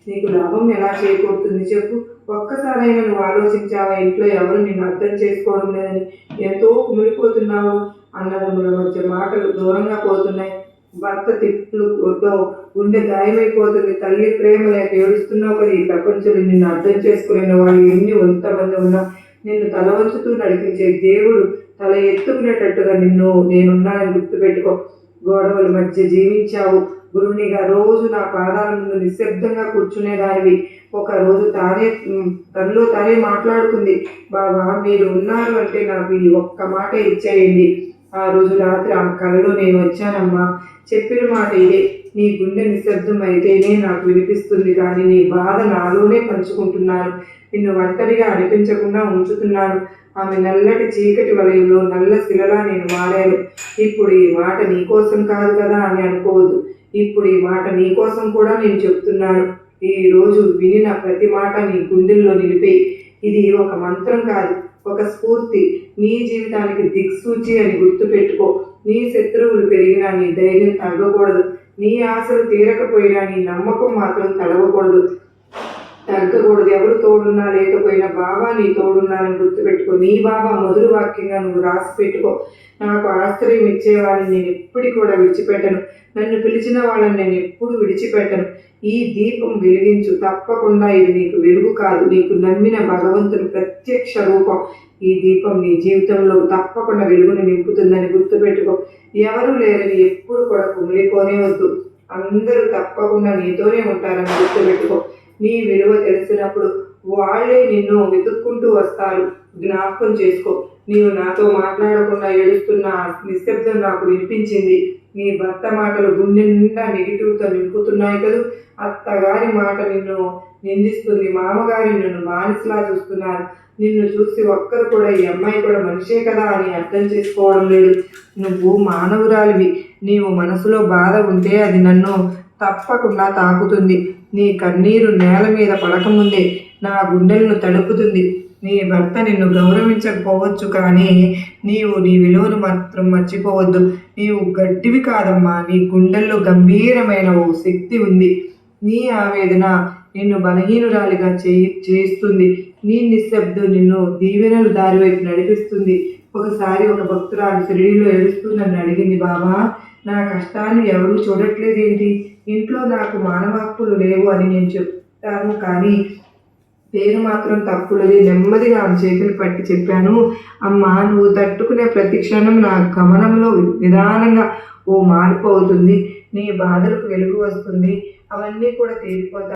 నీకు లాభం ఎలా చేకూరుతుంది చెప్పు? ఒక్కసారైనా నువ్వు ఆలోచించావా? ఇంట్లో ఎవరు నిన్ను అర్థం చేసుకోవడం లేదని ఎంతో కుమిలిపోతున్నావు. అన్నదమ్ముల మధ్య మాటలు దూరంగా పోతున్నాయి. భర్త తిట్లు గుండె గాయమైపోతుంది. తల్లి ప్రేమ లేక ఏడుస్తున్నావు కదా. ఈ ప్రపంచంలో నిన్ను అర్థం చేసుకునే వాళ్ళు ఎంతమంది ఉన్నా నిన్ను తల వంచుతూ నడిపించే దేవుడు తల ఎత్తుకునేటట్టుగా నేనున్నానని గుర్తుపెట్టుకో. గొడవల మధ్య జీవించావు. గురువునిగా రోజు నా పాదాల ముందు నిశ్శబ్దంగా కూర్చునేదానివి. ఒకరోజు తనలో తానే మాట్లాడుకుంది, బాబా మీరు ఉన్నారు అంటే నాకు ఈ ఒక్క మాట ఇచ్చేయండి. ఆ రోజు రాత్రి ఆ కలలో నేను వచ్చానమ్మా. చెప్పిన మాట ఇదే. నీ గుండె నిశ్శబ్దం అయితేనే నాకు వినిపిస్తుంది, కానీ నీ బాధ నాలోనే పంచుకుంటున్నాను. నిన్ను ఒంటరిగా అనిపించకుండా ఉంచుతున్నాను. ఆమె నల్లటి చీకటి వలయంలో నల్ల శిలలా నేను మారాను. ఇప్పుడు ఈ మాట నీకోసం కాదు కదా అని అనుకోవద్దు. ఇప్పుడు ఈ మాట నీకోసం కూడా నేను చెప్తున్నాను. ఈ రోజు వినిన ప్రతి మాట నీ గుండెల్లో నిలిపే. ఇది ఒక మంత్రం కాదు, ఒక స్ఫూర్తి. నీ జీవితానికి దిక్సూచి అని గుర్తుపెట్టుకో. నీ శత్రువులు పెరిగినా నీ ధైర్యం తగ్గకూడదు. నీ ఆశలు తీరకపోయినా నీ నమ్మకం మాత్రం తగ్గకూడదు. ఎవరు తోడున్నా లేకపోయినా బాబా నీ తోడున్నానని గుర్తుపెట్టుకో. నీ బాబా మొదలు వాక్యంగా నువ్వు రాసి పెట్టుకో. నాకు ఆశ్రయం ఇచ్చేవాళ్ళని నేను ఎప్పుడు కూడా విడిచిపెట్టను. నన్ను పిలిచిన వాళ్ళని నేను ఎప్పుడు విడిచిపెట్టను. ఈ దీపం వెలిగించు. తప్పకుండా ఇది నీకు వెలుగు కాదు, నీకు నమ్మిన భగవంతుని ప్రత్యక్ష రూపం. ఈ దీపం నీ జీవితంలో తప్పకుండా వెలుగుని నింపుతుందని గుర్తుపెట్టుకో. ఎవరు లేరని ఎప్పుడు కూడా కుమిలిపోనే వద్దు. అందరూ తప్పకుండా నీతోనే ఉంటారని గుర్తుపెట్టుకో. నీ విలువ తెలిసినప్పుడు వాళ్ళే నిన్ను వెతుక్కుంటూ వస్తారు. జ్ఞాపకం చేసుకో. నీవు నాతో మాట్లాడకుండా ఏడుస్తున్న నిశ్శబ్దం నాకు వినిపించింది. నీ భర్త మాటలు గుండె నిండా నెగిటివ్తో నింపుతున్నాయి కదూ. అత్తగారి మాట నిన్ను నిందిస్తుంది, మామగారి నిన్ను బానిసలా చూస్తున్నారు. నిన్ను చూసి ఒక్కరు కూడా ఈ అమ్మాయి కూడా మనిషే కదా అని అర్థం చేసుకోవడం లేదు. నువ్వు మానవురాలివి. నీవు మనసులో బాధ ఉంటే అది నన్ను తప్పకుండా తాకుతుంది. నీ కన్నీరు నేల మీద పడకముందే నా గుండెలను తడుపుతుంది. నీ భర్త నిన్ను గౌరవించకపోవచ్చు, కానీ నీవు నీ విలువను మాత్రం మర్చిపోవద్దు. నీవు గడ్డివి కాదమ్మా. నీ గుండెల్లో గంభీరమైన ఓ శక్తి ఉంది. నీ ఆవేదన నిన్ను బలహీనురాలిగా చేయిస్తుంది. నీ నిశ్శబ్దం నిన్ను దీవెనలు దారివైపు నడిపిస్తుంది. ఒకసారి ఒక భక్తురాలు శరీరంలో ఏడుస్తూ నన్ను అడిగింది, బాబా నా కష్టాన్ని ఎవరూ చూడట్లేదేంటి? ఇంట్లో నాకు మానవ హక్కులు లేవు అని నేను చెప్తాను, కానీ పేరు మాత్రం తప్పులది. నెమ్మదిగా ఆమె చేతులు పట్టి చెప్పాను, అమ్మా నువ్వు తట్టుకునే ప్రతి క్షణం నా గమనంలో నిదానంగా ఓ మార్పు అవుతుంది. నీ బాధలకు వెలుగు వస్తుంది. అవన్నీ కూడా తేలిపోతాయి.